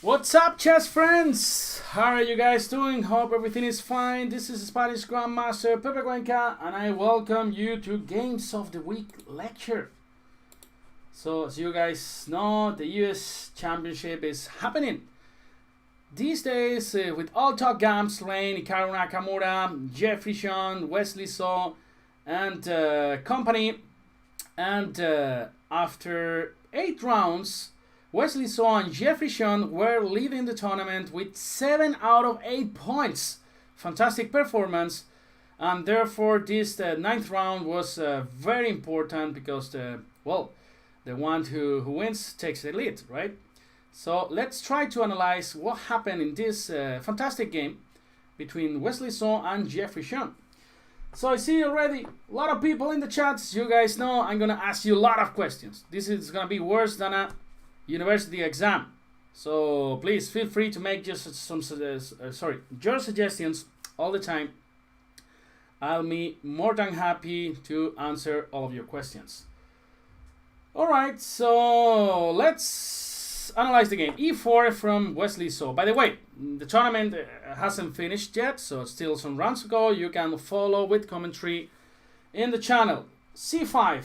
What's up, chess friends? How are you guys doing? Hope everything is fine. This is Spanish Grandmaster Pepe Cuenca, and I welcome you to Games of the Week lecture. So, as you guys know, the US Championship is happening these days with all top games playing Hikaru Nakamura, Jeffery Xiong, Wesley So, and company. And after 8 rounds, Wesley So and Jeffery Xiong were leading the tournament with 7 out of 8 points. Fantastic performance, and therefore this ninth round was very important because the one who wins takes the lead, right? So let's try to analyze what happened in this fantastic game between Wesley So and Jeffery Xiong. So I see already a lot of people in the chats. You guys know I'm gonna ask you a lot of questions. This is gonna be worse than a university exam, so please feel free to make just your suggestions all the time. I'll be more than happy to answer all of your questions. Alright, so let's analyze the game. E4 from Wesley So. By the way, the tournament hasn't finished yet, so still some rounds to go. You can follow with commentary in the channel. C5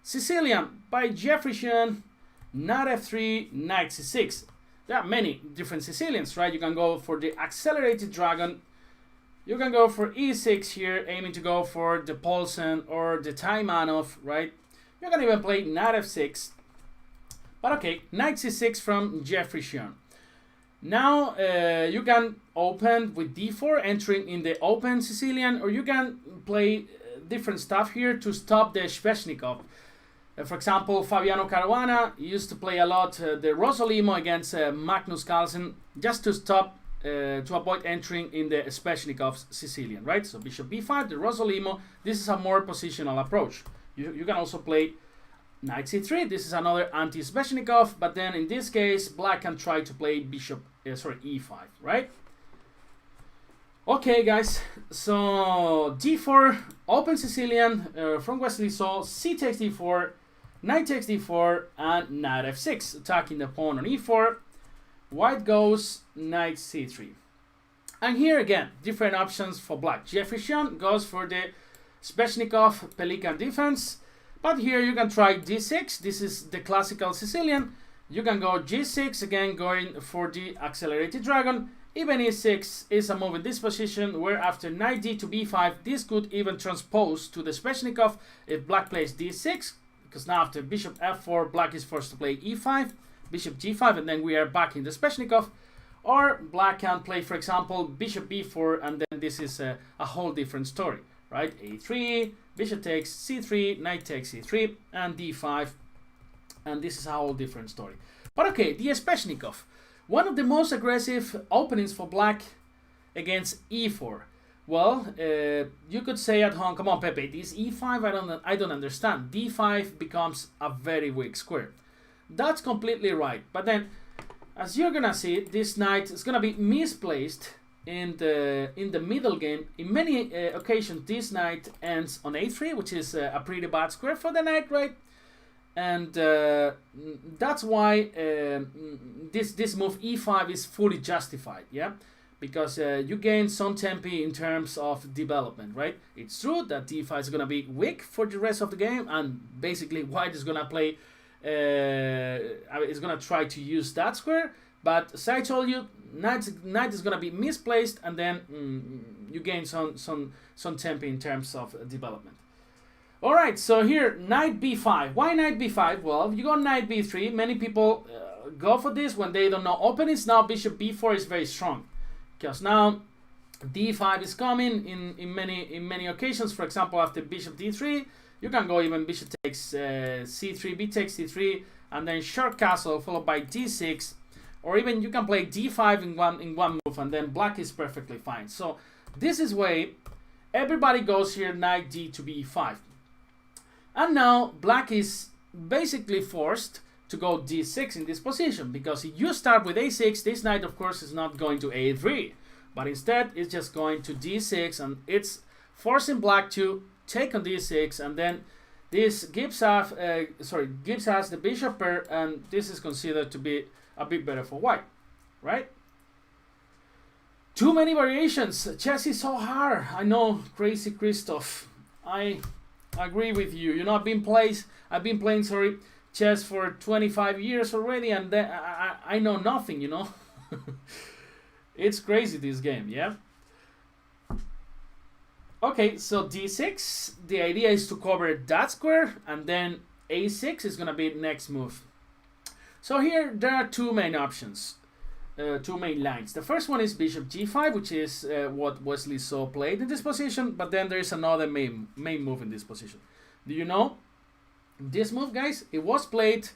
Sicilian by Jeffery Xiong. Knight f3, knight c6. There are many different Sicilians, right? You can go for the accelerated dragon. You can go for e6 here, aiming to go for the Polsen or the Taimanov, right? You can even play knight f6. But okay, knight c6 from Jeffery Xiong. Now you can open with d4, entering in the open Sicilian, or you can play different stuff here to stop the Sveshnikov. For example, Fabiano Caruana used to play a lot the Rosolimo against Magnus Carlsen, just to stop, to avoid entering in the Sveshnikov's Sicilian, right? So bishop b5, the Rosolimo, this is a more positional approach. You can also play knight c3, this is another anti-Sveshnikov, but then in this case, black can try to play bishop, e5, right? Okay, guys, so d4, open Sicilian from Wesley So, c takes d4, knight takes d4, and knight f6, attacking the pawn on e4. White goes knight c3. And here again, different options for black. Jeffery Xiong goes for the Sveshnikov Pelikan defense, but here you can try d6. This is the classical Sicilian. You can go g6, again going for the accelerated dragon. Even e6 is a move in this position, where after knight d to b5, this could even transpose to the Sveshnikov if black plays d6, because now after bishop f4, black is forced to play e5, bishop g5, and then we are back in the Sveshnikov. Or black can play, for example, bishop b4, and then this is a whole different story, right? a3, bishop takes c3, knight takes c3, and d5, and this is a whole different story. But okay, the Sveshnikov. One of the most aggressive openings for black against e4. Well, you could say at home, come on, Pepe, this e5, I don't understand. d5 becomes a very weak square. That's completely right. But then, as you're gonna see, this knight is gonna be misplaced in the middle game. In many occasions, this knight ends on a3, which is a pretty bad square for the knight, right? And that's why this move e5 is fully justified, yeah, because you gain some tempo in terms of development, right? It's true that d5 is gonna be weak for the rest of the game, and basically white is gonna play, is gonna try to use that square. But as I told you, knight is gonna be misplaced, and then you gain some tempo in terms of development. Alright, so here, knight b5. Why knight b5? Well, you go knight b3. Many people go for this when they don't know openings. Now bishop b4 is very strong, because now d5 is coming in many occasions. For example, after bishop d3, you can go even bishop takes c3, b takes c3, and then short castle followed by d6, or even you can play d5 in one move, and then black is perfectly fine. So this is way everybody goes here, knight d to b5. And now black is basically forced to go d6 in this position, because if you start with a6, this knight of course is not going to a3, but instead it's just going to d6, and it's forcing black to take on d6, and then this gives us the bishop pair, and this is considered to be a bit better for white. right? Too many variations. Chess is so hard. I know, Crazy Christoph. I agree with you. You know, I've been playing chess for 25 years already, and I know nothing. You know, it's crazy, this game. Yeah. Okay, so d6. The idea is to cover that square, and then a6 is gonna be the next move. So here there are two main options. Two main lines. The first one is bishop g5, which is what Wesley So played in this position, but then there is another main move in this position. Do you know this move, guys? It was played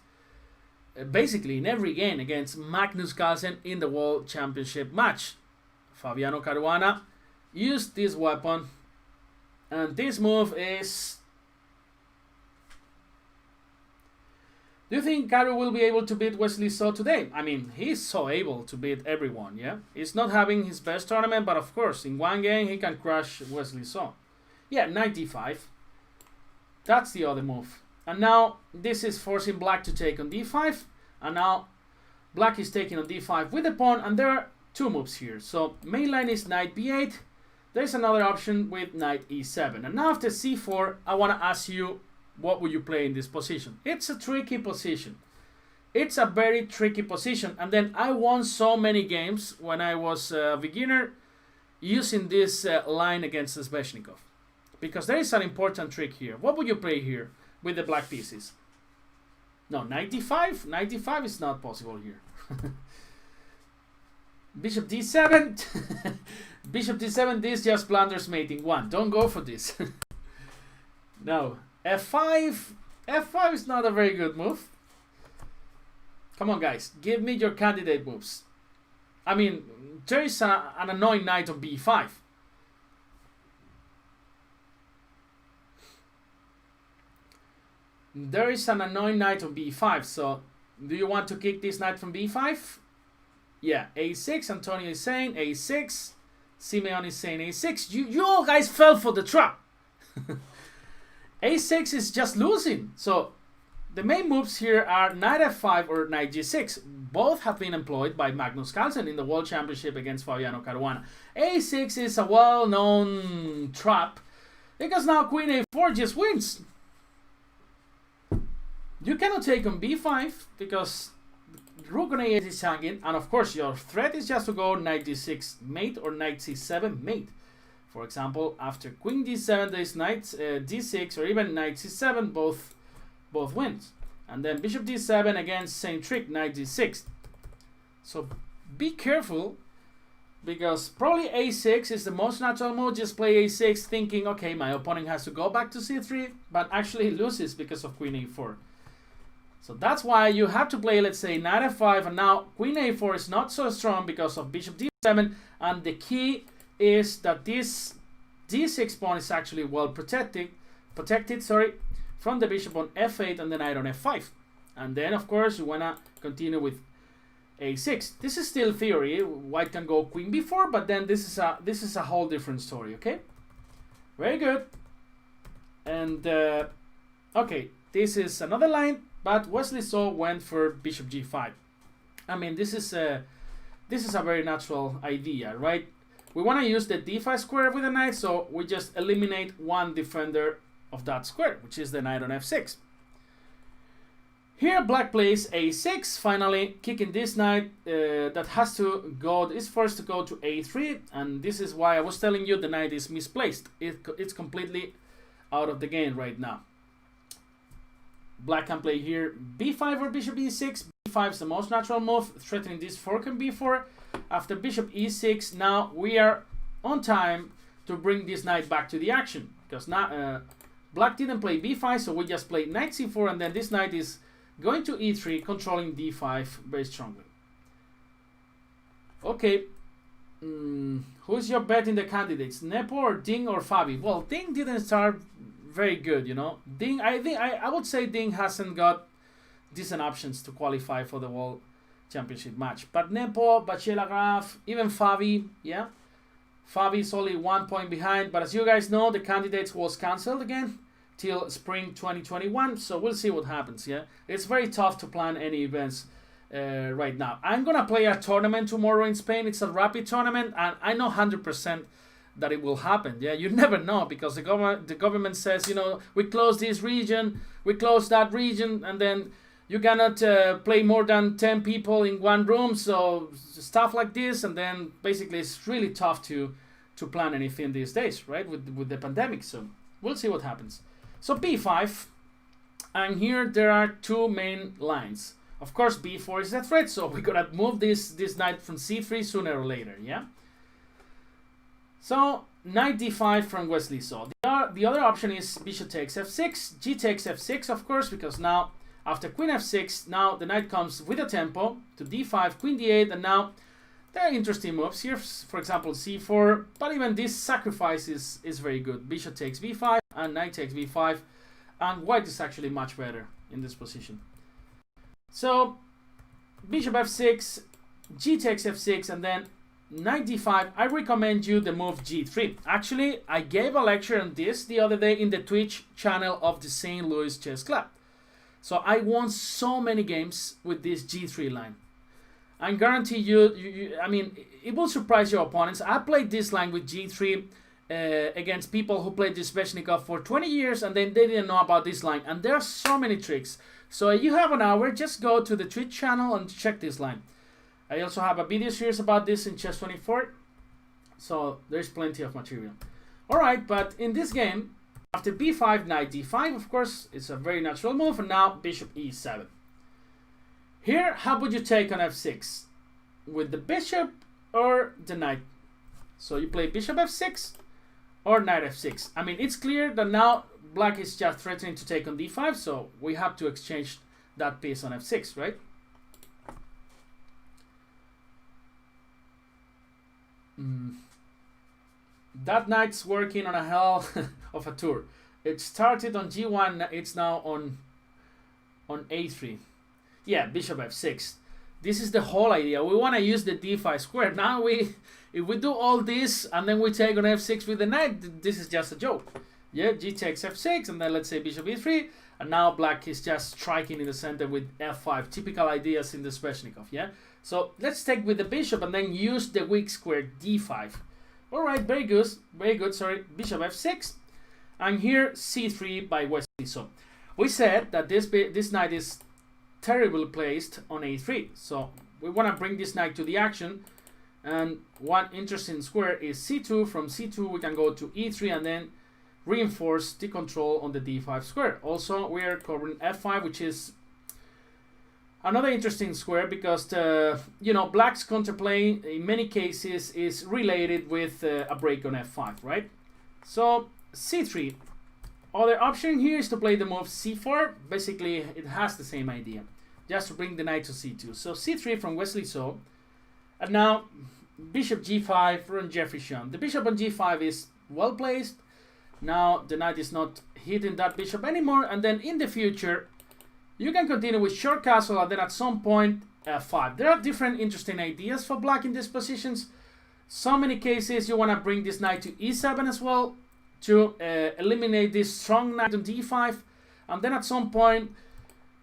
basically in every game against Magnus Carlsen in the World Championship match. Fabiano Caruana used this weapon, and this move is... Do you think Caru will be able to beat Wesley So today? I mean, he's so able to beat everyone, yeah? He's not having his best tournament, but of course, in one game, he can crush Wesley So. Yeah, knight d5. That's the other move. And now, this is forcing black to take on d5. And now, black is taking on d5 with the pawn, and there are two moves here. So, main line is knight b8. There's another option with knight e7. And now after c4, I want to ask you, what would you play in this position? It's a tricky position. It's a very tricky position. And then I won so many games when I was a beginner using this line against Sveshnikov. Because there is an important trick here. What would you play here with the black pieces? No, knight d5? Knight d5 is not possible here. Bishop d7. Bishop d7, this just blunders mating 1. Don't go for this. No. f5. f5 is not a very good move. Come on, guys. Give me your candidate moves. I mean, there is an annoying knight on b5. There is an annoying knight on b5. So, do you want to kick this knight from b5? Yeah, a6. Antonio is saying a6. Simeon is saying a6. You all guys fell for the trap. a6 is just losing. So the main moves here are knight f5 or knight g6. Both have been employed by Magnus Carlsen in the World Championship against Fabiano Caruana. a6 is a well-known trap because now queen a4 just wins. You cannot take on b5 because rook on a8 is hanging, and of course your threat is just to go knight d6 mate or knight c7 mate. For example, after queen d7, there is knight d6 or even knight c7, both wins. And then bishop d7, again, same trick, knight d6. So be careful, because probably a6 is the most natural move. Just play a6 thinking, okay, my opponent has to go back to c3, but actually he loses because of queen a4. So that's why you have to play, let's say, knight f5, and now queen a4 is not so strong because of bishop d7, and the key is that this d6 pawn is actually well protected from the bishop on f8 and the knight on f5. And then, of course, you want to continue with a6. This is still theory. White can go queen b4, but then this is a whole different story, okay? Very good. And, okay, this is another line, but Wesley So went for bishop g5. I mean, this is a very natural idea, right? We want to use the d5 square with the knight, so we just eliminate one defender of that square, which is the knight on f6. Here black plays a6, finally kicking this knight that has to go, is forced to go to a3, and this is why I was telling you the knight is misplaced. It's completely out of the game right now. Black can play here b5 or bishop e6. b5 is the most natural move, threatening this fork and b4. After bishop e6, now we are on time to bring this knight back to the action, because now black didn't play b5, so we just played knight c4, and then this knight is going to e3, controlling d5 very strongly. Okay, who's your bet in the candidates, Nepo or Ding or Fabi? Well, Ding didn't start very good, you know. Ding, I would say Ding hasn't got decent options to qualify for the World Championship match. But Nepo, Bachela Graf, even Fabi, yeah. Fabi is only 1 point behind, but as you guys know, the candidates was cancelled again till spring 2021, so we'll see what happens, yeah. It's very tough to plan any events right now. I'm gonna play a tournament tomorrow in Spain. It's a rapid tournament, and I know 100% that it will happen. Yeah, you never know, because the government says, you know, we close this region, we close that region, and then you cannot play more than 10 people in one room. So stuff like this, and then basically it's really tough to plan anything these days, right? With the pandemic. So we'll see what happens. So b5, and here there are two main lines. Of course, b4 is a threat, so we gotta move this knight from c3 sooner or later, yeah? So, knight d5 from Wesley So. The other option is bishop takes f6, g takes f6, of course, because now, after queen f6, now the knight comes with a tempo to d5, queen d8, and now there are interesting moves here, for example, c4, but even this sacrifice is very good. Bishop takes b5, and knight takes b5, and white is actually much better in this position. So, bishop f6, g takes f6, and then knight d5. I recommend you the move g3. Actually, I gave a lecture on this the other day in the Twitch channel of the St. Louis Chess Club. So I won so many games with this g3 line. I guarantee you, I mean, it will surprise your opponents. I played this line with g3 against people who played this Sveshnikov for 20 years, and then they didn't know about this line. And there are so many tricks. So if you have an hour, just go to the Twitch channel and check this line. I also have a video series about this in Chess24. So there's plenty of material. Alright, but in this game, after b5, knight d5, of course, it's a very natural move. And now bishop e7. Here, how would you take on f6? With the bishop or the knight? So you play bishop f6 or knight f6. I mean, it's clear that now black is just threatening to take on d5, so we have to exchange that piece on f6, right? That knight's working on a hell of a tour. It started on g1, it's now on a3. Yeah, bishop f6. This is the whole idea. We want to use the d5 square. Now if we do all this and then we take on f6 with the knight, this is just a joke. Yeah, g takes f6, and then let's say bishop e3, and now black is just striking in the center with f5. Typical ideas in the Sveshnikov, yeah? So let's take with the bishop and then use the weak square d5. Alright, very good, sorry. Bishop f6, and here c3 by Wesley So. We said that this knight is terribly placed on a3, so we want to bring this knight to the action, and one interesting square is c2. From c2 we can go to e3 and then reinforce the control on the d5 square. Also, we are covering f5, which is another interesting square, because black's counterplay in many cases is related with a break on f5, right? So c3. Other option here is to play the move c4. Basically, it has the same idea, just to bring the knight to c2. So c3 from Wesley So, and now bishop g5 from Jeffery Xiong. The bishop on g5 is well placed. Now the knight is not hitting that bishop anymore, and then in the future you can continue with short castle, and then at some point f5. There are different interesting ideas for black in these positions. So many cases you want to bring this knight to e7 as well, to eliminate this strong knight on d5, and then at some point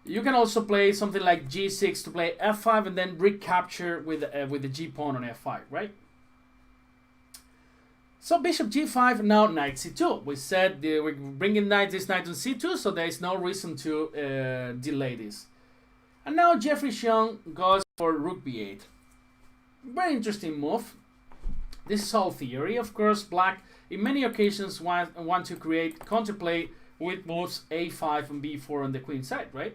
you can also play something like g6 to play f5 and then recapture with the g pawn on f5, right? So bishop g5, now knight c2. We said we're bringing this knight on c2, so there is no reason to delay this. And now Jeffery Xiong goes for rook b8. Very interesting move. This is all theory, of course. Black in many occasions want to create counterplay with moves a5 and b4 on the queen side, right?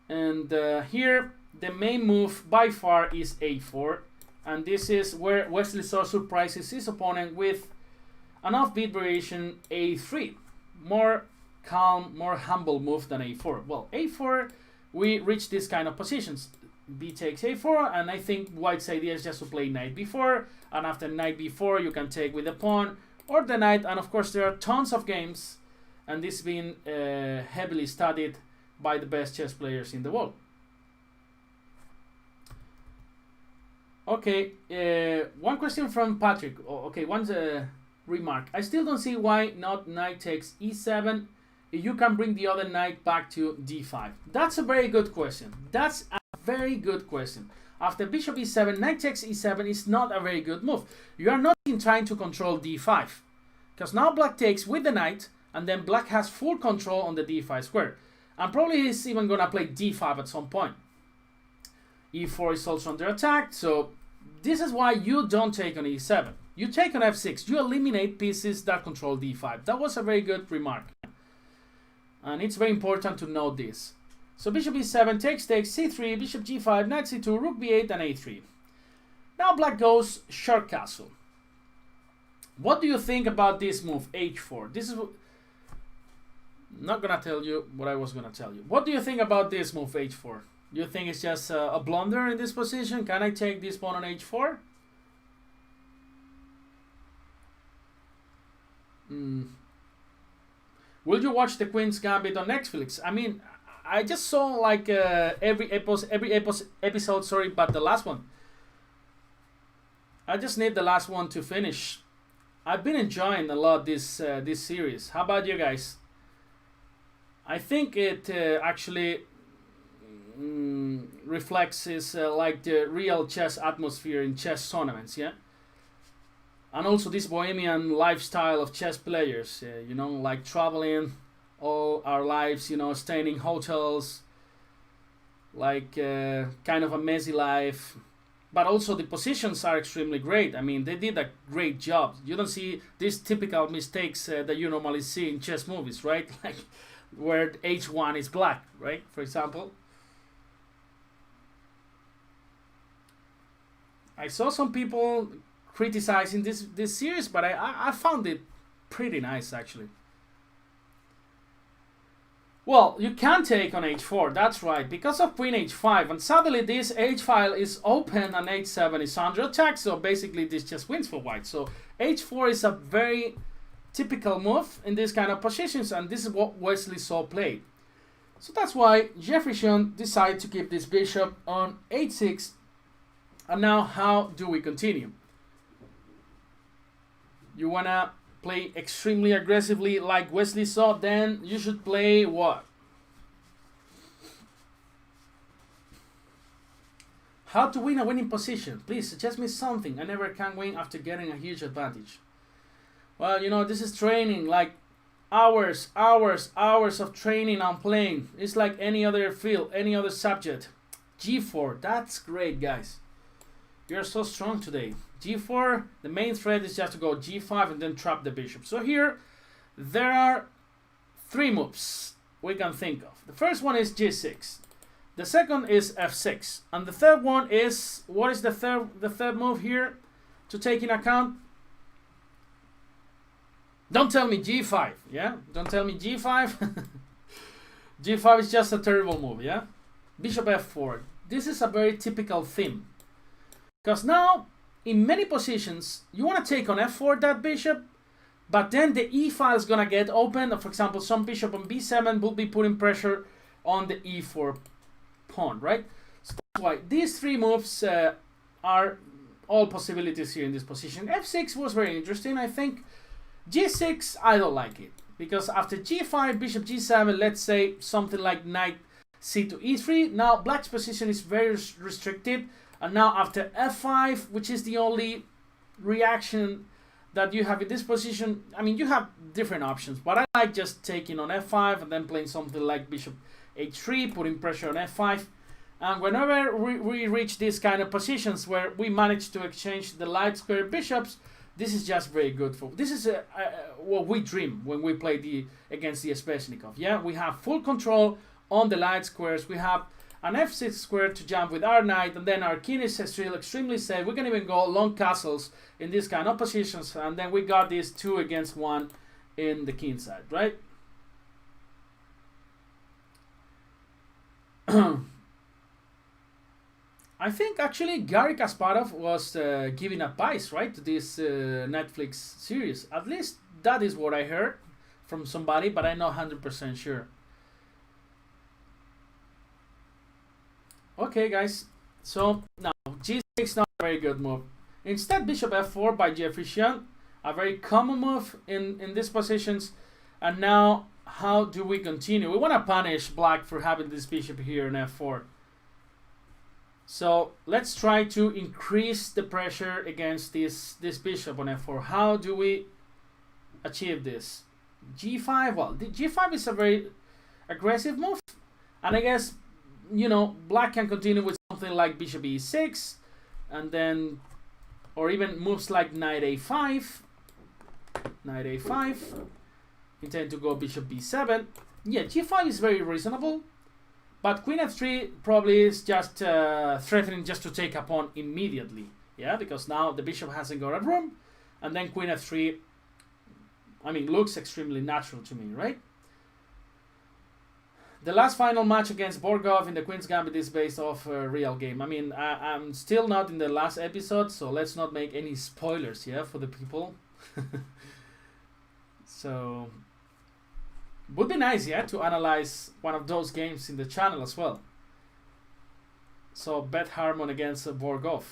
And here the main move by far is a4. And this is where Wesley So surprises his opponent with an offbeat variation a3. More calm, more humble move than a4. Well, a4, we reach this kind of positions. B takes a4, and I think white's idea is just to play knight b4, and after knight b4 you can take with the pawn or the knight, and of course there are tons of games, and this has been heavily studied by the best chess players in the world. Okay, one question from Patrick. Okay, one remark. I still don't see why not knight takes e7 if you can bring the other knight back to d5. That's a very good question. That's very good question. After bishop e7, knight takes e7 is not a very good move. You are not trying to control d5. Because now black takes with the knight, and then black has full control on the d5 square. And probably is even going to play d5 at some point. e4 is also under attack, so this is why you don't take on e7. You take on f6. You eliminate pieces that control d5. That was a very good remark. And it's very important to note this. So bishop e7, takes, c3, bishop g5, knight c2, rook b8, and a3. Now black goes short castle. What do you think about this move, h4? This is not gonna tell you what I was gonna tell you. What do you think about this move, h4? Do you think it's just a blunder in this position? Can I take this pawn on h4? Will you watch the Queen's Gambit on Netflix? I mean, I just saw like every episode, sorry, but the last one. I just need the last one to finish. I've been enjoying a lot this series. How about you guys? I think it actually reflects like the real chess atmosphere in chess tournaments, yeah. And also this bohemian lifestyle of chess players, you know, like traveling all our lives, you know, staying in hotels, like kind of a messy life. But also the positions are extremely great. I mean, they did a great job. You don't see these typical mistakes that you normally see in chess movies, right? Like where h1 is black, right? For example. I saw some people criticizing this series, but I found it pretty nice actually. Well, you can take on h4, that's right, because of queen h5, and suddenly this h-file is open and h7 is under attack, so basically this just wins for white. So h4 is a very typical move in this kind of positions, and this is what Wesley So played. So that's why Jeffery Xiong decided to keep this bishop on h6. And now how do we continue? You wanna play extremely aggressively like Wesley So, then you should play what? How to win a winning position? Please suggest me something. I never can win after getting a huge advantage. Well, you know, this is training, like hours of training and playing. It's like any other field, any other subject. G4, that's great, guys. You're so strong today. G4, the main threat is just to go G5 and then trap the bishop. So here, there are three moves we can think of. The first one is G6. The second is F6. And the third one is, what is the third move here to take in account? Don't tell me G5, yeah? Don't tell me G5. G5 is just a terrible move, yeah? Bishop F4. This is a very typical theme. Because now, in many positions, you want to take on f4 that bishop, but then the e file is going to get open. For example, some bishop on b7 will be putting pressure on the e4 pawn, right? So that's why these three moves are all possibilities here in this position. f6 was very interesting, I think. g6, I don't like it. Because after g5, bishop g7, let's say something like knight c to e3, now black's position is very restricted. And now after f5, which is the only reaction that you have in this position, I mean, you have different options, but I like just taking on f5 and then playing something like bishop h3, putting pressure on f5. And whenever we reach these kind of positions where we manage to exchange the light square bishops, this is just very good for. This is what we dream when we play against the Espeshnikov. Yeah, we have full control on the light squares. We have an f6 square to jump with our knight, and then our king is still extremely safe. We can even go long castles in these kind of positions, and then we got this 2 against 1 in the king side, right? I think actually Garry Kasparov was giving advice, right, to this Netflix series. At least that is what I heard from somebody, but I'm not 100% sure. Okay, guys, so now g6, not a very good move. Instead, bishop f4 by Jeffery Xiong, a very common move in these positions. And now, how do we continue? We want to punish black for having this bishop here in f4. So let's try to increase the pressure against this bishop on f4. How do we achieve this? g5. Well, the g5 is a very aggressive move, and I guess, you know, black can continue with something like bishop e6, and then, or even moves like knight a5. Knight a5. Intend to go bishop b7. Yeah, g5 is very reasonable, but queen f3 probably is just threatening just to take a pawn immediately. Yeah, because now the bishop hasn't got a room, and then queen f3, I mean, looks extremely natural to me, right? The last final match against Borgov in the Queen's Gambit is based off a real game. I mean, I'm still not in the last episode, so let's not make any spoilers, yeah, for the people. So, would be nice, yeah, to analyze one of those games in the channel as well. So, Bet Harmon against Borgov.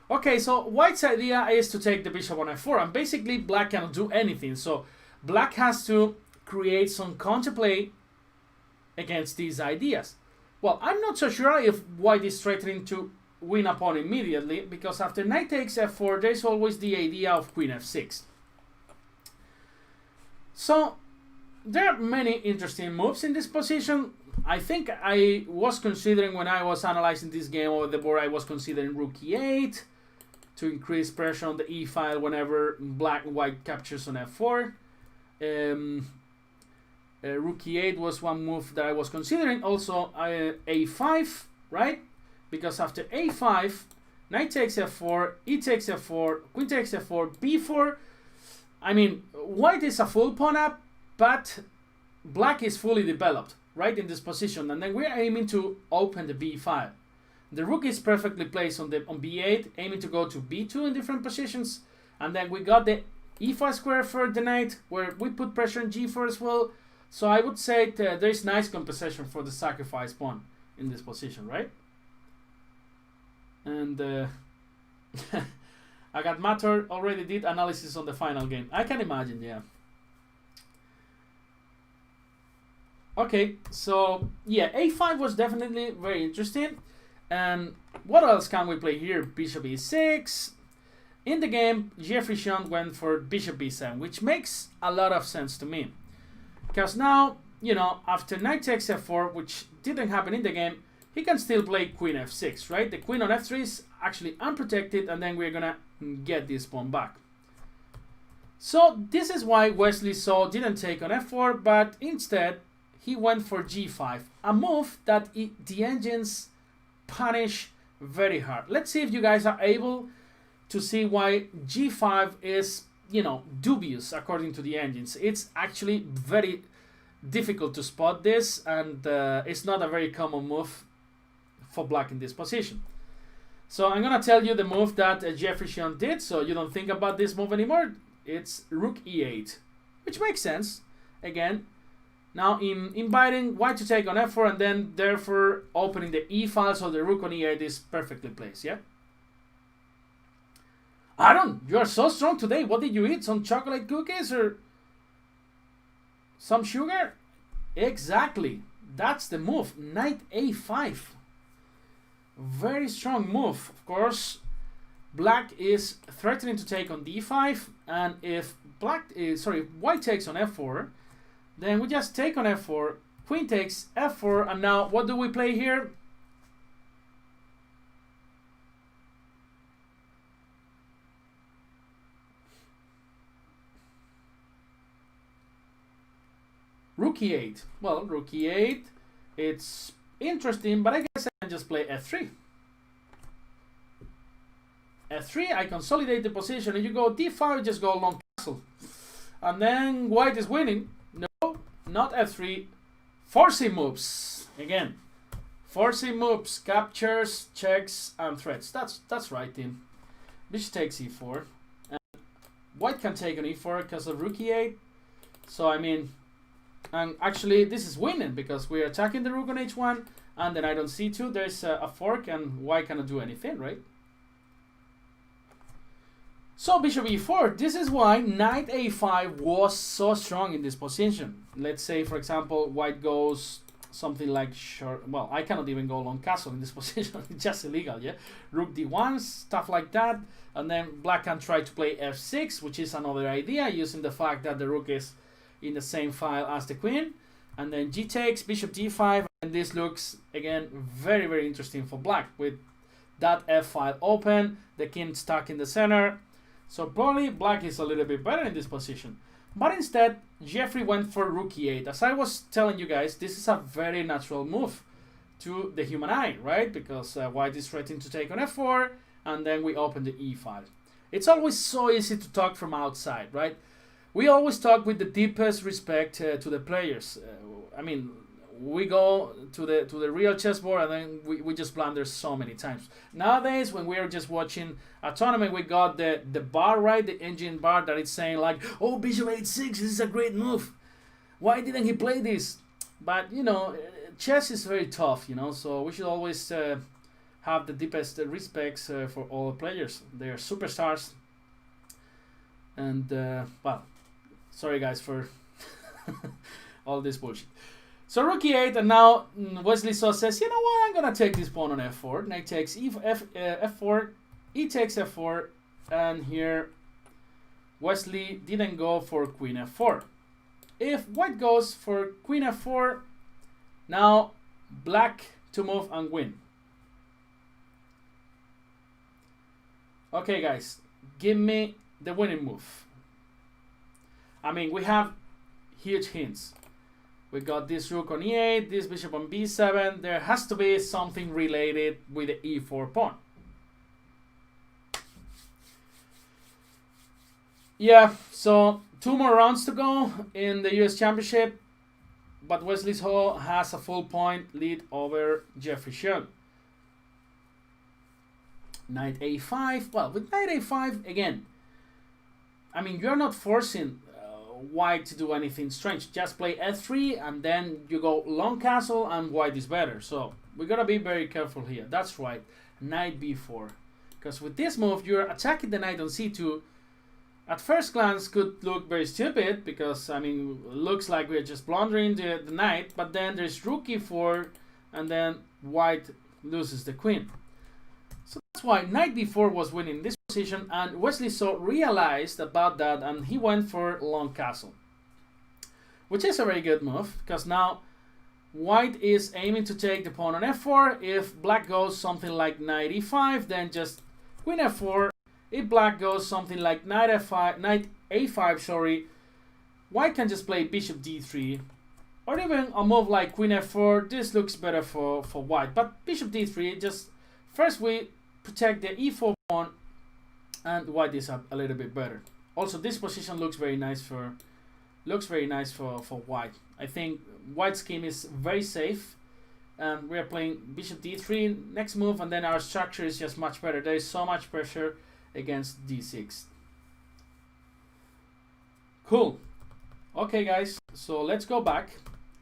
Okay, so White's idea is to take the bishop on f4, and basically Black cannot do anything. So, Black has to create some counterplay against these ideas. Well, I'm not so sure if White is threatening to win a pawn immediately, because after knight takes f4, there's always the idea of queen f6. So, there are many interesting moves in this position. I think I was considering, when I was analyzing this game over the board, I was considering rook e8 to increase pressure on the e file whenever white captures on f4. Rook e8 was one move that I was considering. Also a5, right? Because after a5, knight takes f4, e takes f4, queen takes f4, b4. I mean, white is a full pawn up, but black is fully developed, right, in this position. And then we're aiming to open the b file. The rook is perfectly placed on b8, aiming to go to b2 in different positions. And then we got the e5 square for the knight, where we put pressure on g4 as well. So I would say there is nice compensation for the sacrifice pawn in this position, right? And Agat Matter already did analysis on the final game. I can imagine, yeah. Okay, so yeah, a5 was definitely very interesting. And what else can we play here? Bishop e6. In the game, Jeffery Xiong went for bishop b7, which makes a lot of sense to me. Because now, you know, after knight takes f4, which didn't happen in the game, he can still play queen f6, right? The queen on f3 is actually unprotected, and then we're gonna get this pawn back. So this is why Wesley So didn't take on f4, but instead he went for g5, a move that the engines punish very hard. Let's see if you guys are able to see why g5 is, you know, dubious according to the engines. It's actually very difficult to spot this, and it's not a very common move for black in this position. So I'm gonna tell you the move that Jeffery Xiong did, so you don't think about this move anymore. It's rook e8, which makes sense. Again, now inviting white to take on f4, and then therefore opening the e file, so the rook on e8 is perfectly placed. Yeah. Aaron, you are so strong today. What did you eat? Some chocolate cookies or some sugar? Exactly. That's the move. Knight a5. Very strong move. Of course, black is threatening to take on d5, and if white takes on f4, then we just take on f4, queen takes f4, and now what do we play here? Rook e8. Well, rook e8, it's interesting, but I guess I can just play f3. f3, I consolidate the position, and you go d5, just go long castle. And then white is winning. No, not f3. Forcing moves. Again, forcing moves, captures, checks, and threats. That's right, team. Bishop takes e4. And white can take on e4 because of rook e8. So, I mean, and actually this is winning because we're attacking the rook on h1, and then knight on c2. There's a fork, and white cannot do anything, right? So bishop e4, this is why knight a5 was so strong in this position. Let's say, for example, white goes something like short. Well, I cannot even go long castle in this position. It's just illegal, yeah. Rook d1, stuff like that, and then black can try to play f6, which is another idea, using the fact that the rook is in the same file as the queen, and then g takes, bishop d5, and this looks again very, very interesting for black with that f file open, the king stuck in the center. So probably black is a little bit better in this position. But instead, Jeffery went for rook e8. As I was telling you guys, this is a very natural move to the human eye, right? Because white is threatening to take on f4, and then we open the e file. It's always so easy to talk from outside, right? We always talk with the deepest respect to the players. I mean, we go to the real chessboard, and then we just blunder so many times. Nowadays, when we are just watching a tournament, we got the bar, right, the engine bar that is saying like, oh, bishop h6, this is a great move. Why didn't he play this? But you know, chess is very tough, you know, so we should always have the deepest respects for all the players. They are superstars. And well, sorry guys for all this bullshit. So rook e8, and now Wesley So says, you know what, I'm going to take this pawn on f4. Knight takes f4, e takes f4, and here Wesley didn't go for queen f4. If white goes for queen f4, now black to move and win. Okay guys, give me the winning move. I mean, we have huge hints. We got this rook on e8, this bishop on b7. There has to be something related with the e4 pawn. Yeah, so 2 more rounds to go in the US Championship, but Wesley So has a full point lead over Jeffery Xiong. Knight a5. Well, with knight a5, again, I mean, you're not forcing white to do anything strange. Just play f3, and then you go long castle, and white is better. So we gotta be very careful here. That's right, knight b4, because with this move you're attacking the knight on c2. At first glance could look very stupid, because I mean, looks like we're just blundering the knight, but then there's rook e4, and then white loses the queen. So that's why knight b4 was winning this position, and Wesley So realized about that, and he went for long castle, which is a very good move, because now white is aiming to take the pawn on f4. If black goes something like knight e5, then just queen f4. If black goes something like knight a5, sorry, white can just play bishop d3, or even a move like queen f4. This looks better for white, but bishop d3, just first we protect the e4 pawn, and white is a little bit better. Also, this position looks very nice for white. I think white's scheme is very safe, and we are playing bishop d3 next move, and then our structure is just much better. There is so much pressure against d6. Cool. Okay guys, so let's go back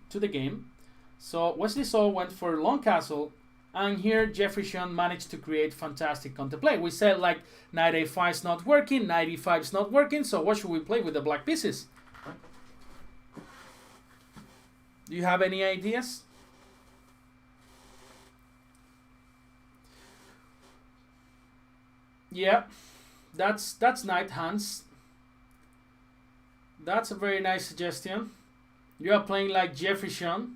to the game. So Wesley So went for long castle, and here Jeffery Xiong managed to create fantastic counterplay. We said like knight a5 is not working, knight e5 is not working, so what should we play with the black pieces? Do you have any ideas? Yeah, that's knight hands. That's a very nice suggestion. You are playing like Jeffery Xiong.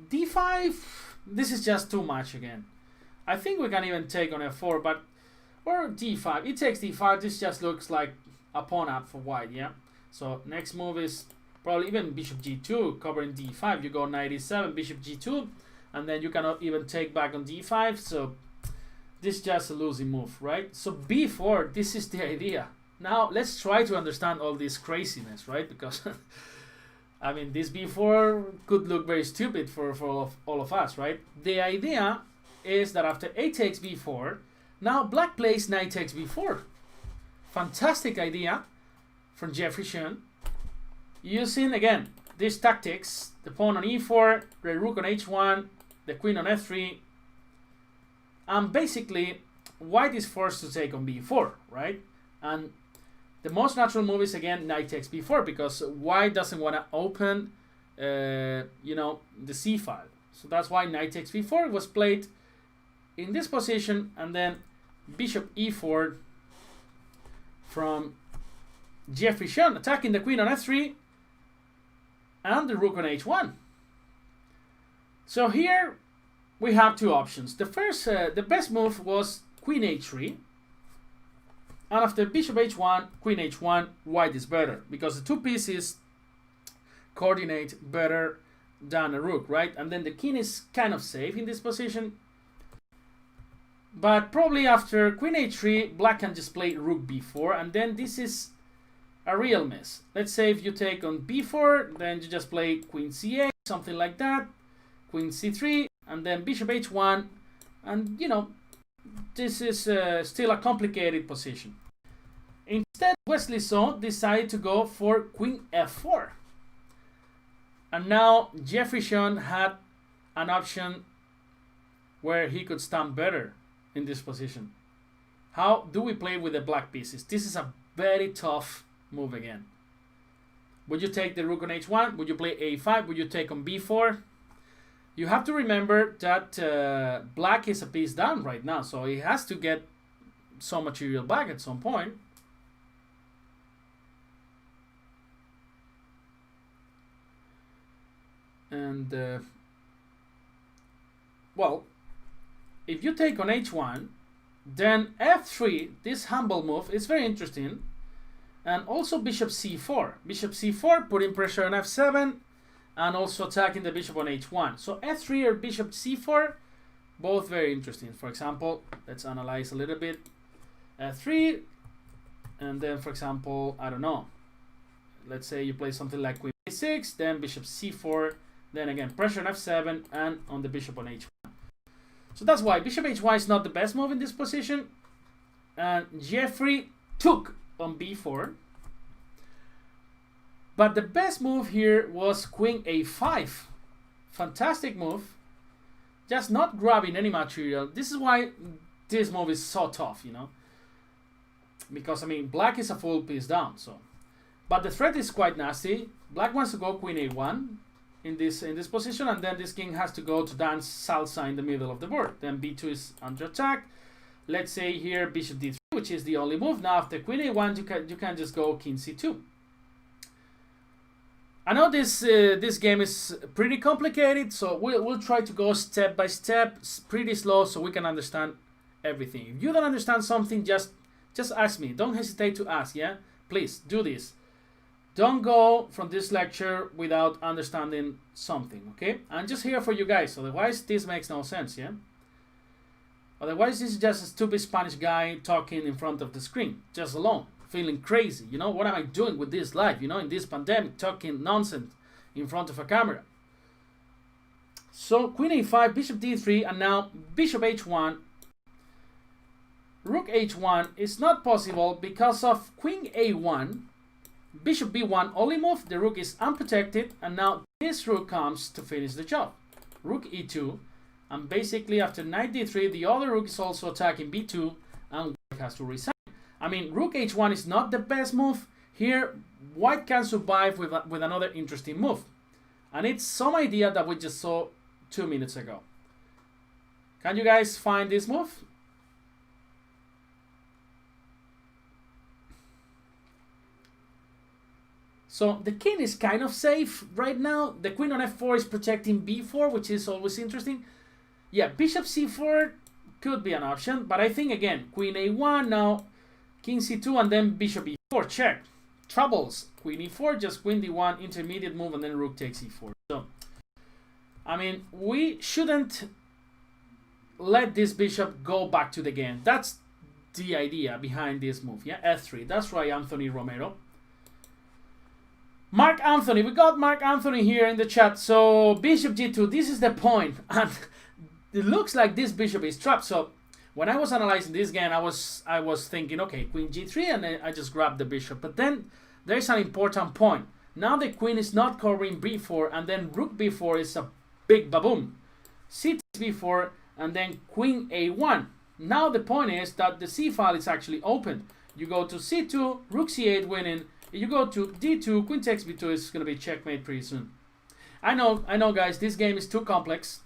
d5, this is just too much again. I think we can even take on f4, but or d5. It takes d5. This just looks like a pawn up for white, yeah. So next move is probably even bishop g2, covering d5. You go knight e7, bishop g2, and then you cannot even take back on d5. So this is just a losing move, right? So b4, this is the idea. Now let's try to understand all this craziness, right? Because I mean, this b4 could look very stupid for all of us, right? The idea is that after a takes b4, now black plays knight takes b4. Fantastic idea from Jeffery Xiong. Using, again, these tactics, the pawn on e4, the rook on h1, the queen on f3, and basically white is forced to take on b4, right? And the most natural move is again knight takes b4, because white doesn't want to open you know, the c file. So that's why knight takes b4 was played in this position, and then bishop e4 from Jeffery Xiong, attacking the queen on f3 and the rook on h1. So here we have two options. The first, the best move was queen h3, and after bishop h1, queen h1, white is better because the two pieces coordinate better than a rook, right? And then the king is kind of safe in this position. But probably after queen h3, black can just play rook b4, and then this is a real mess. Let's say if you take on b4, then you just play queen c8, something like that, queen c3, and then bishop h1, and you know, this is still a complicated position. Instead, Wesley So decided to go for queen f4. And now Jeffery Xiong had an option where he could stand better in this position. How do we play with the black pieces? This is a very tough move again. Would you take the rook on h1? Would you play a5? Would you take on b4? You have to remember that black is a piece down right now, so he has to get some material back at some point. And well, if you take on h1, then f3, this humble move, is very interesting. And also bishop c4. Bishop c4, putting pressure on f7, and also attacking the bishop on h1. So f3 or bishop c4, both very interesting. For example, let's analyze a little bit. f3, and then, for example, I don't know. Let's say you play something like queen a6, then bishop c4, then again pressure on f7, and on the bishop on h1. So that's why bishop h1 is not the best move in this position. And Jeffery took on b4. But the best move here was queen a5. Fantastic move. Just not grabbing any material. This is why this move is so tough, you know. Because, I mean, black is a full piece down. So, but the threat is quite nasty. Black wants to go queen a1 in this position, and then this king has to go to dance salsa in the middle of the board. Then b2 is under attack. Let's say here bishop d3, which is the only move. Now after queen a1, you can just go king c2. I know this game is pretty complicated, so we'll try to go step by step, pretty slow, so we can understand everything. If you don't understand something, just ask me. Don't hesitate to ask. Yeah, please do this. Don't go from this lecture without understanding something. Okay, I'm just here for you guys. Otherwise, this makes no sense. Yeah. Otherwise, this is just a stupid Spanish guy talking in front of the screen, just alone, feeling crazy. You know, what am I doing with this life? You know, in this pandemic, talking nonsense in front of a camera. So, queen a5, bishop d3, and now bishop h1. Rook h1 is not possible because of queen a1. Bishop b1 only move, the rook is unprotected, and now this rook comes to finish the job. Rook e2. And basically after knight d3, the other rook is also attacking b2, and white has to resign. I mean, rook h1 is not the best move. Here, white can survive with another interesting move. And it's some idea that we just saw 2 minutes ago. Can you guys find this move? So the king is kind of safe right now. The queen on f4 is protecting b4, which is always interesting. Yeah, bishop c4 could be an option, but I think again, queen a1, now king c2, and then bishop e4, check. Troubles, queen e4, just queen d1, intermediate move, and then rook takes e4. So, I mean, we shouldn't let this bishop go back to the game. That's the idea behind this move, yeah, f3. That's right, Anthony Romero. Mark Anthony, we got Mark Anthony here in the chat. So, bishop g2, this is the point. And it looks like this bishop is trapped. So when I was analyzing this game, I was thinking, okay, queen g3, and then I just grabbed the bishop. But then there's an important point. Now the queen is not covering b4, and then rook b4 is a big baboom. c takes b4, and then queen a1. Now the point is that the c file is actually open. You go to c2, rook c8 winning. You go to d2, queen takes b2 is going to be checkmate pretty soon. I know, guys, this game is too complex.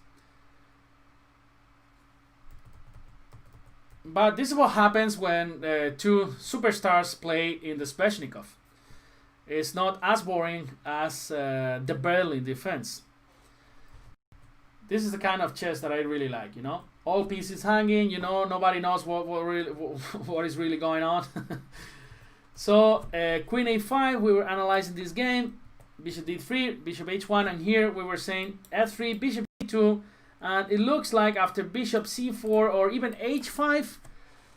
But this is what happens when two superstars play in the Sveshnikov. It's not as boring as the Berlin defense. This is the kind of chess that I really like, you know? All pieces hanging, you know, nobody knows what is really going on. So, Queen a5, we were analyzing this game. Bishop d3, bishop h1, and here we were saying f3, bishop e2, and it looks like after bishop c4 or even h5,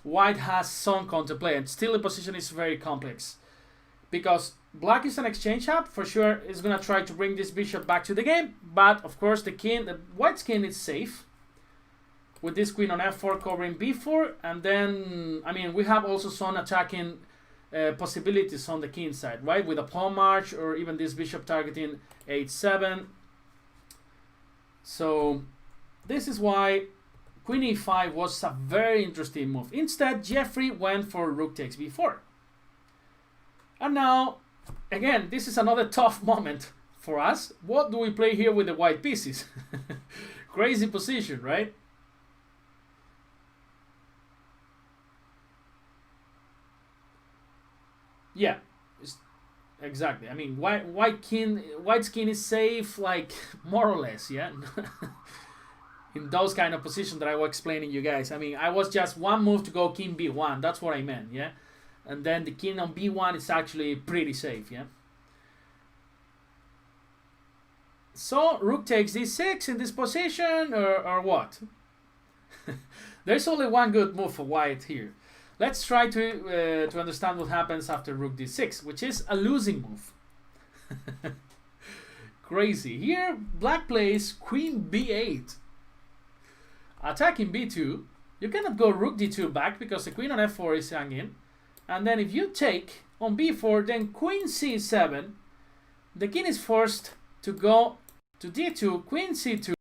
white has some counterplay, and still the position is very complex. Because black is an exchange up, for sure is going to try to bring this bishop back to the game, but of course the white's king is safe. With this queen on f4 covering b4, and then, I mean, we have also some attacking possibilities on the king side, right? With a pawn march, or even this bishop targeting h7. So this is why queen e5 was a very interesting move. Instead, Jeffery went for rook takes b4. And now, again, this is another tough moment for us. What do we play here with the white pieces? Crazy position, right? Yeah, exactly. I mean, white's king is safe, like, more or less, yeah? In those kind of positions that I was explaining you guys. I mean, I was just one move to go king b1. That's what I meant, yeah? And then the king on b1 is actually pretty safe, yeah? So, rook takes d6 in this position, or what? There's only one good move for white here. Let's try to understand what happens after rook d6, which is a losing move. Crazy. Here, black plays queen b8. Attacking b2. You cannot go rook d2 back because the queen on f4 is hanging. And then if you take on b4, then queen c7, the king is forced to go to d2, queen c2,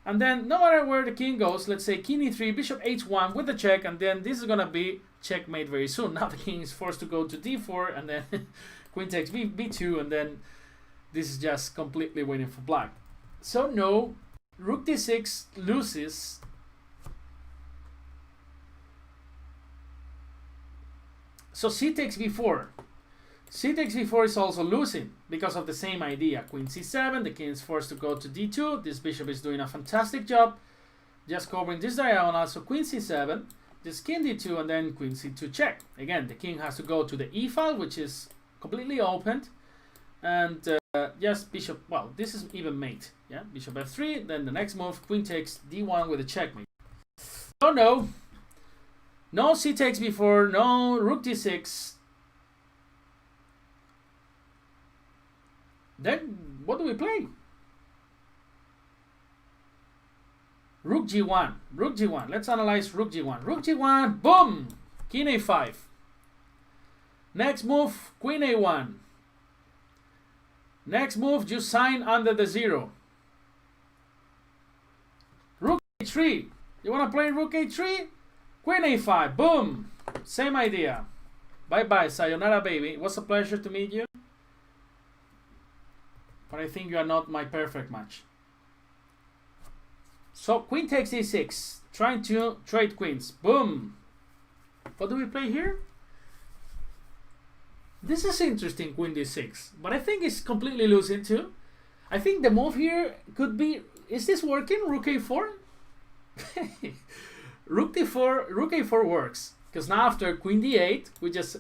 and then no matter where the king goes, let's say king e3, bishop h1 with the check, and then this is going to be checkmate very soon. Now the king is forced to go to d4, and then queen takes b2, and then this is just completely winning for black. So no, rook d6 loses. So c takes b4. C takes b4 is also losing because of the same idea. Queen c7, the king is forced to go to d2. This bishop is doing a fantastic job just covering this diagonal. So queen c7, this king d2, and then queen c2 check. Again, the king has to go to the e file, which is completely opened. And just bishop, well, this is even mate. Yeah, bishop f3, then the next move, queen takes d1 with a checkmate. Oh no. No c takes b4, no rook d6. Then, what do we play? Rook g1. Rook g1. Let's analyze rook g1. Rook g1. Boom! King a5. Next move, queen a1. Next move, you sign under the 0. Rook a3. You want to play rook a3? Queen a5. Boom! Same idea. Bye-bye. Sayonara, baby. It was a pleasure to meet you. But I think you are not my perfect match. So queen takes e6, trying to trade queens. Boom. What do we play here? This is interesting, queen d6, but I think it's completely losing too. I think the move here could be, is this working? Rook a4? Rook a4 works, because now after queen d8, we just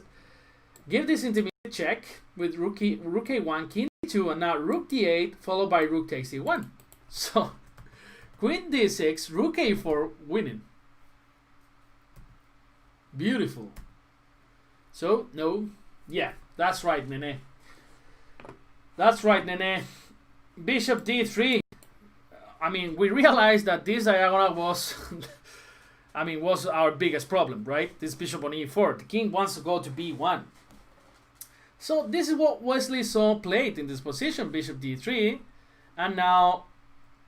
give this intermediate check with rook a1, king d2, and now rook d8 followed by rook takes e1. So queen d6, rook a4 winning. Beautiful. So no, yeah, that's right, Nene. That's right, Nene. Bishop d3. I mean, we realized that this diagonal was was our biggest problem, right? This bishop on e4. The king wants to go to b1. So this is what Wesley So played in this position, bishop d3, and now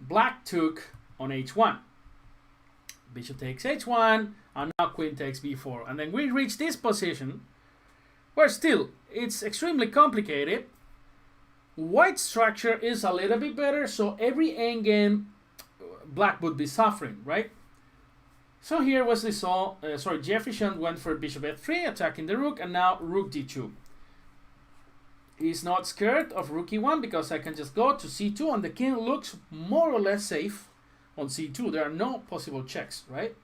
black took on h1. Bishop takes h1, and now queen takes b4. And then we reach this position, where still, it's extremely complicated, white structure is a little bit better, so every endgame black would be suffering, right? So here Wesley So, Jeffery Xiong went for bishop f3, attacking the rook, and now rook d2. He's not scared of rook e1 because I can just go to c2, and the king looks more or less safe on c2. There are no possible checks, right?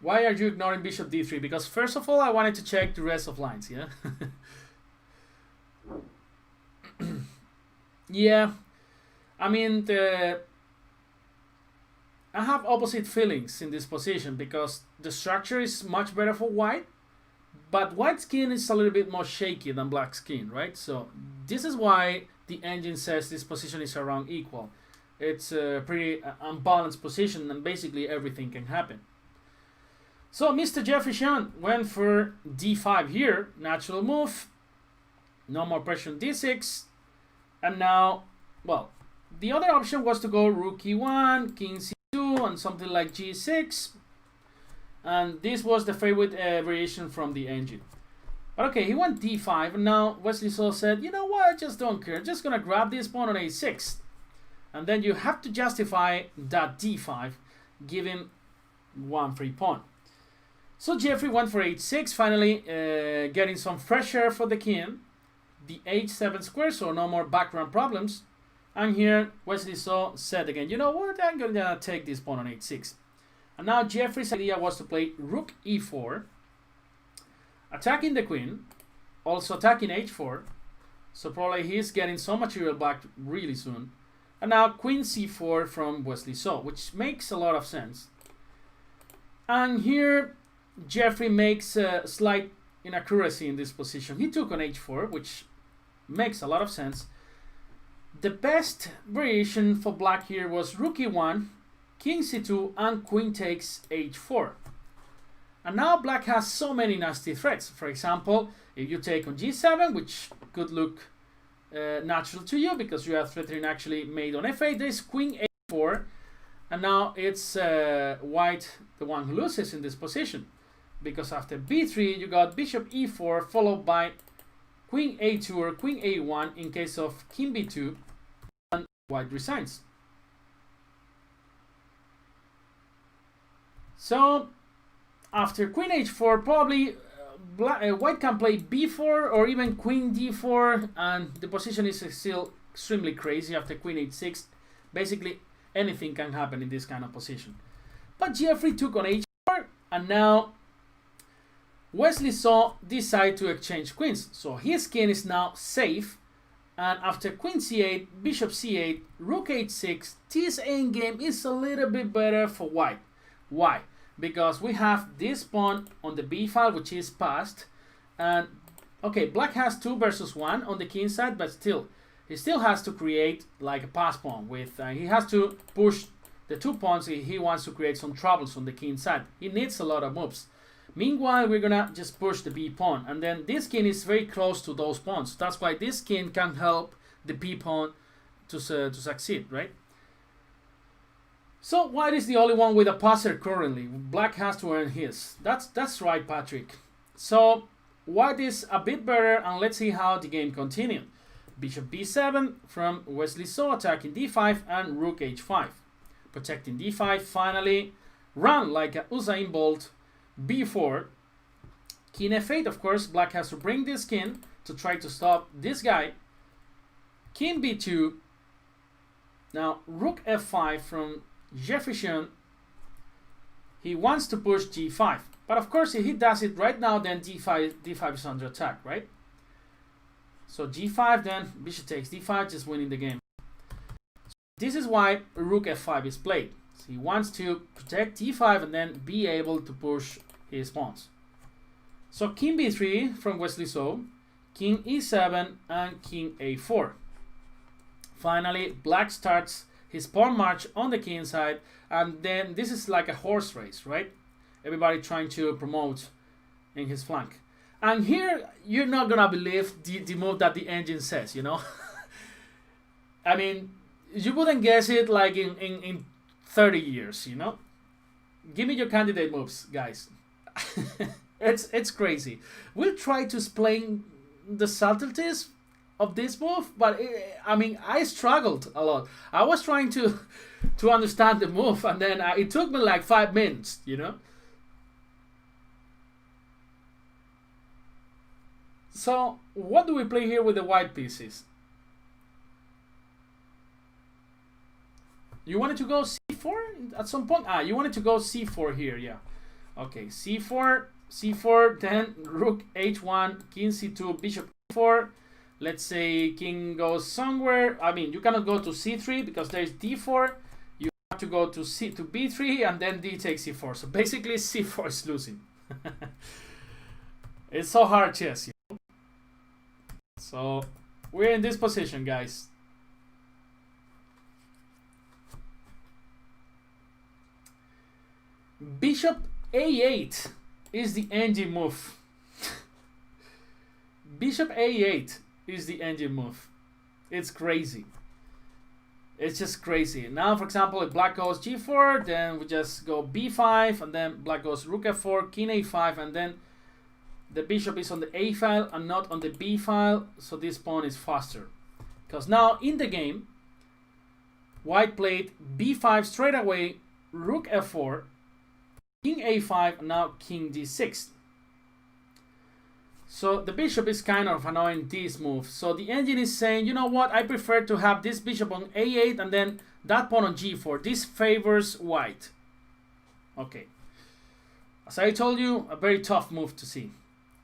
Why are you ignoring bishop d3? Because first of all, I wanted to check the rest of lines, yeah? Yeah, I mean, I have opposite feelings in this position because the structure is much better for white, but white skin is a little bit more shaky than black skin, right? So this is why the engine says this position is around equal. It's a pretty unbalanced position, and basically everything can happen. So Mr. Jeffery Xiong went for d5 here, natural move, no more pressure on d6, and now, well, the other option was to go rook e1, king c2, and something like g6, and this was the favorite variation from the engine. But okay, he went d5, and now Wesley So said, you know what, I just don't care, just gonna grab this pawn on a6, and then you have to justify that d5, giving one free pawn. So Jeffery went for h6, finally getting some pressure for the king, the h7 square, so no more background problems. And here Wesley So said again, you know what, I'm gonna take this pawn on h6. And now Jeffery's idea was to play rook e4, attacking the queen, also attacking h4, so probably he's getting some material back really soon. And now queen c4 from Wesley So, which makes a lot of sense. And here Jeffery makes a slight inaccuracy in this position. He took on h4, which makes a lot of sense. The best variation for black here was rook e1, king c2, and queen takes h4. And now black has so many nasty threats. For example, if you take on g7, which could look natural to you because you have threatening actually made on f8, there's queen a4, and now it's white the one who loses in this position, because after b3 you got bishop e4 followed by queen a2 or queen a1 in case of king b2, and white resigns. So after queen h4, probably white can play b4 or even queen d4, and the position is still extremely crazy. After queen h6, basically anything can happen in this kind of position. But Jeffery took on h4, and now Wesley So decided to exchange queens. So his king is now safe, and after queen c8, bishop c8, rook h6, this endgame is a little bit better for white. Why? Because we have this pawn on the b file, which is passed, and okay, black has 2 versus 1 on the king side, but still, he still has to create like a pass pawn with, he has to push the 2 pawns if he wants to create some troubles on the king side. He needs a lot of moves. Meanwhile, we're gonna just push the b pawn, and then this king is very close to those pawns. That's why this king can help the b pawn to succeed, right? So white is the only one with a passer currently. Black has to earn his. That's right, Patrick. So white is a bit better, and let's see how the game continued. Bishop b7 from Wesley So, attacking d5, and rook h5. Protecting d5, finally run like a Usain Bolt. b4, king f8, of course, black has to bring this king to try to stop this guy. King b2, now rook f5 from Jeffery Xiong. He wants to push g5, but of course if he does it right now, then d5 is under attack, right? So g5, then bishop takes d5, just winning the game. This is why rook f5 is played. So he wants to protect d5 and then be able to push his pawns. So king b3 from Wesley So, king e7, and king a4. Finally, black starts his pawn march on the king side, and then this is like a horse race, right? Everybody trying to promote in his flank. And here, you're not gonna believe the move that the engine says, you know? I mean, you wouldn't guess it like in 30 years, you know? Give me your candidate moves, guys. It's crazy. We'll try to explain the subtleties of this move, but I mean, I struggled a lot. I was trying to understand the move, and then it took me like 5 minutes, you know. So what do we play here with the white pieces? You wanted to go c4 at some point? You wanted to go c4 here, yeah. Okay, c4, c4, then rook h1, king c2, bishop e4. Let's say king goes somewhere. I mean, you cannot go to c3 because there's d4. You have to go to b3, and then d takes c4. So basically c4 is losing. It's so hard chess, you know? So we're in this position, guys. Bishop a8 is the endgame move. Bishop a8 is the endgame move. It's crazy. It's just crazy. Now, for example, if black goes g4, then we just go b5, and then black goes rook f4, king a5, and then the bishop is on the a file and not on the b file, so this pawn is faster. Because now in the game, white played b5 straight away, rook f4, king a5, and now king d6. So the bishop is kind of annoying this move. So the engine is saying, you know what, I prefer to have this bishop on a8 and then that pawn on g4. This favors white. Okay. As I told you, a very tough move to see.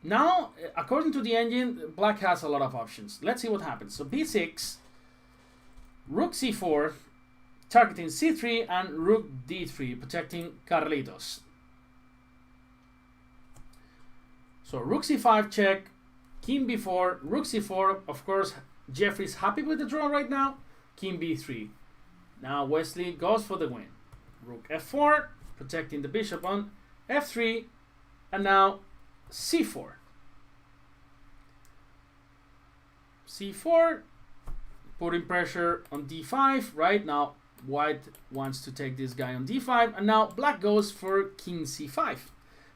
Now, according to the engine, black has a lot of options. Let's see what happens. So b6, rook c4, targeting c3, and rook d3, protecting Carlitos. So rook c5 check, king b4, rook c4. Of course, Jeffrey's happy with the draw right now. King b3. Now Wesley goes for the win. Rook f4, protecting the bishop on f3, and now c4. c4, putting pressure on d5. Right now, white wants to take this guy on d5, and now black goes for king c5.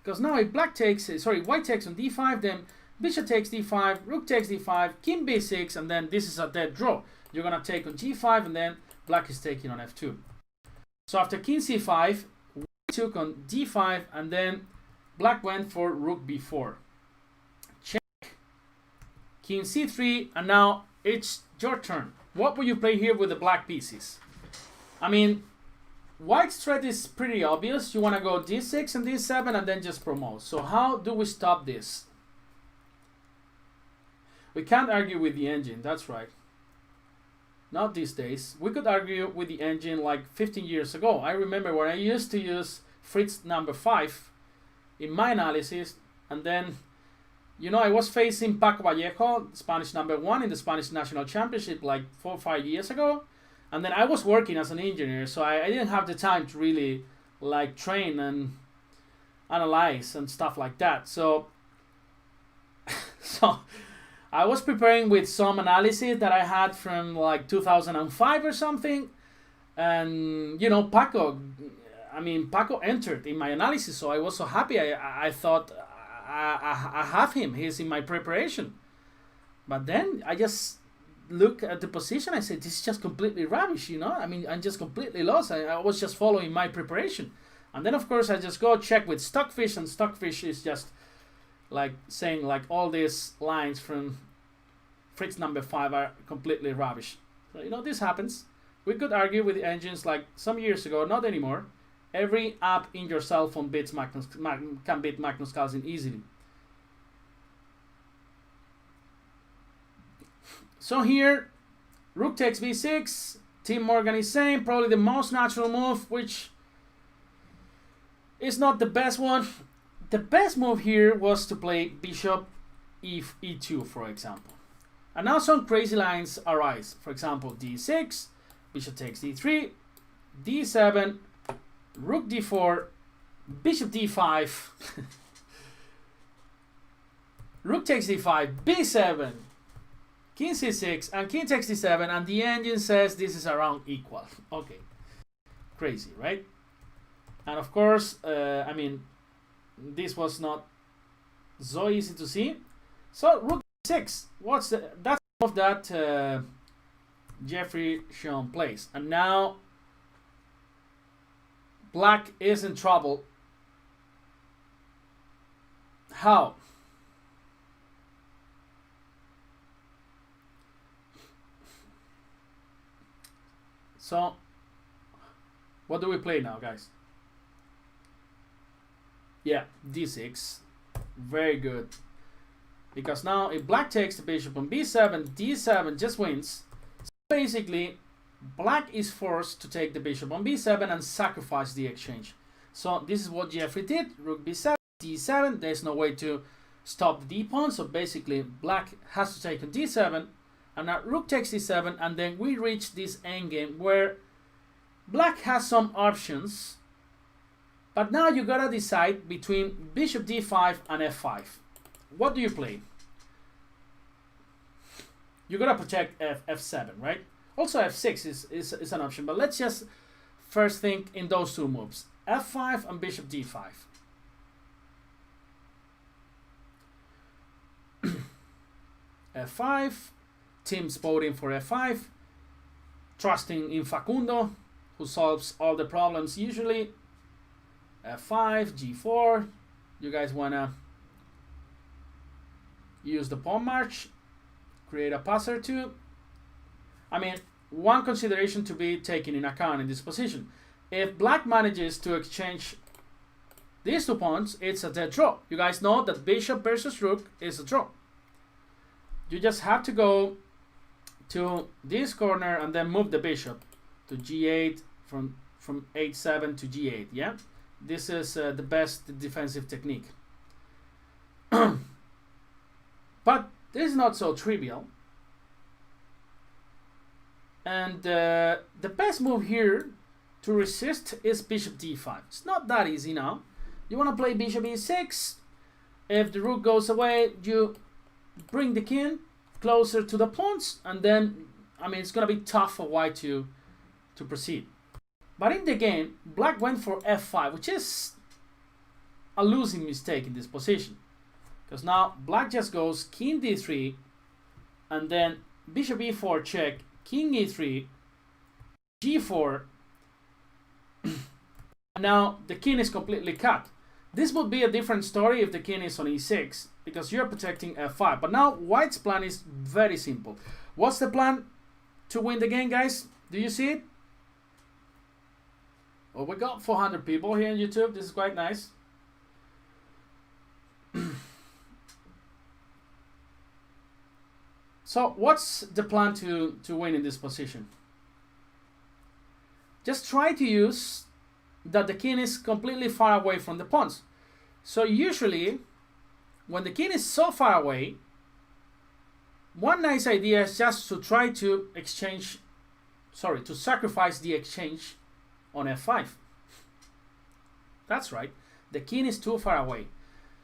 Because now if white takes on d5, then bishop takes d5, rook takes d5, king b6, and then this is a dead draw. You're gonna take on g5, and then black is taking on f2. So after king c5, white took on d5, and then black went for rook b4. Check, king c3, and now it's your turn. What will you play here with the black pieces? I mean, white's threat is pretty obvious. You want to go d6 and d7 and then just promote. So how do we stop this? We can't argue with the engine, that's right. Not these days. We could argue with the engine like 15 years ago. I remember when I used to use Fritz number 5 in my analysis, and then, you know, I was facing Paco Vallejo, Spanish number 1 in the Spanish National Championship like 4 or 5 years ago. And then I was working as an engineer, so I didn't have the time to really like train and analyze and stuff like that. So, so I was preparing with some analysis that I had from like 2005 or something. And, you know, Paco entered in my analysis, so I was so happy. I thought I have him. He's in my preparation. But then I just look at the position, I said, this is just completely rubbish, you know? I mean, I'm just completely lost. I was just following my preparation. And then, of course, I just go check with Stockfish, and Stockfish is just like saying like all these lines from Fritz number 5 are completely rubbish. So, you know, this happens. We could argue with the engines like some years ago, not anymore. Every app in your cell phone can beat Magnus Carlsen easily. So here, rook takes b6, Tim Morgan is saying probably the most natural move, which is not the best one. The best move here was to play bishop e2, for example. And now some crazy lines arise. For example, d6, bishop takes d3, d7, rook d4, bishop d5, rook takes d5, b7, king c6, and king takes d7, and the engine says this is around equal. Okay, crazy, right? And of course, I mean, this was not so easy to see. So rook 6, that's of that Jeffery Xiong plays. And now black is in trouble. How? So, what do we play now, guys? Yeah, d6. Very good. Because now if black takes the bishop on b7, d7 just wins. So basically, black is forced to take the bishop on b7 and sacrifice the exchange. So this is what Jeffery did. Rook b7, d7. There's no way to stop the d pawn. So basically, black has to take on d7. And now rook takes d7. And then we reach this endgame where black has some options. But now you gotta decide between bishop d5 and f5. What do you play? You gotta protect f7, right? Also f6 is an option, but let's just first think in those two moves. f5 and bishop d5. f5, team's voting for f5, trusting in Facundo, who solves all the problems usually. f5, g4, you guys wanna use the pawn march, create a pass or two. I mean, one consideration to be taken in account in this position. If black manages to exchange these two pawns, it's a dead draw. You guys know that bishop versus rook is a draw. You just have to go to this corner and then move the bishop to g8 from h7 to g8, yeah? This is the best defensive technique. But this is not so trivial. And the best move here to resist is bishop d5. It's not that easy now. You want to play bishop e6. If the rook goes away, you bring the king closer to the pawns. And then, I mean, it's going to be tough for white to proceed. But in the game, black went for f5, which is a losing mistake in this position. Because now black just goes king d3, and then bishop e4 check, king e3, g4. Now the king is completely cut. This would be a different story if the king is on e6, because you're protecting f5. But now white's plan is very simple. What's the plan to win the game, guys? Do you see it? Well, we got 400 people here on YouTube. This is quite nice. So what's the plan to win in this position? Just try to use that the king is completely far away from the pawns. So usually, when the king is so far away, one nice idea is just to try to sacrifice the exchange on f5. That's right. The king is too far away.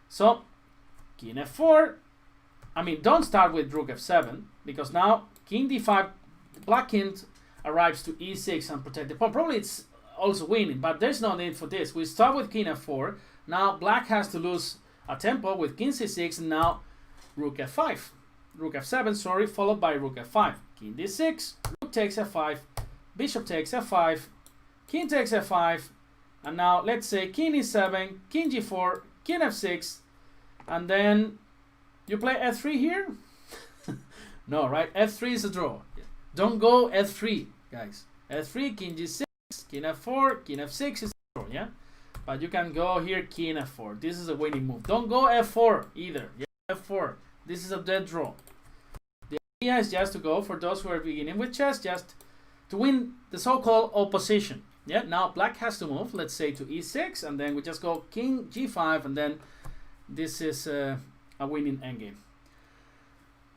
So, king f4. I mean, don't start with rook f7, because now king d5, black king arrives to e6 and protect the pawn. Probably it's also winning, but there's no need for this. We start with king f4. Now black has to lose a tempo with king c6, and now rook f5. Rook f7, sorry, followed by rook f5. King d6, rook takes f5, bishop takes f5, king takes f5, and now let's say king e7, king g4, king f6, and then you play f3 here? No, right? f3 is a draw. Don't go f3, guys. f3, king g6, king f4, king f6 is a draw, yeah? But you can go here, king f4. This is a winning move. Don't go f4 either. Yeah, f4. This is a dead draw. The idea is just to go, for those who are beginning with chess, just to win the so-called opposition. Yeah, now black has to move, let's say to e6, and then we just go king g5, and then this is a winning endgame.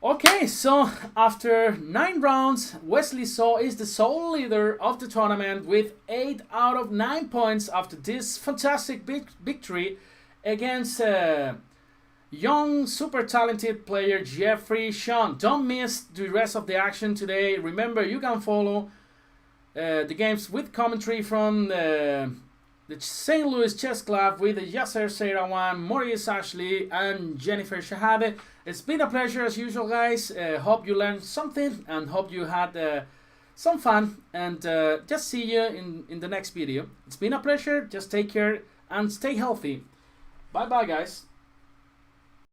Okay, so after 9 rounds, Wesley So is the sole leader of the tournament with 8 out of 9 points after this fantastic victory against young, super talented player Jeffery Xiong. Don't miss the rest of the action today. Remember, you can follow the games with commentary from the St. Louis Chess Club with Yasser Seirawan, Maurice Ashley, and Jennifer Shahade. It's been a pleasure as usual, guys. Hope you learned something and hope you had some fun. And just see you in the next video. It's been a pleasure. Just take care and stay healthy. Bye bye, guys.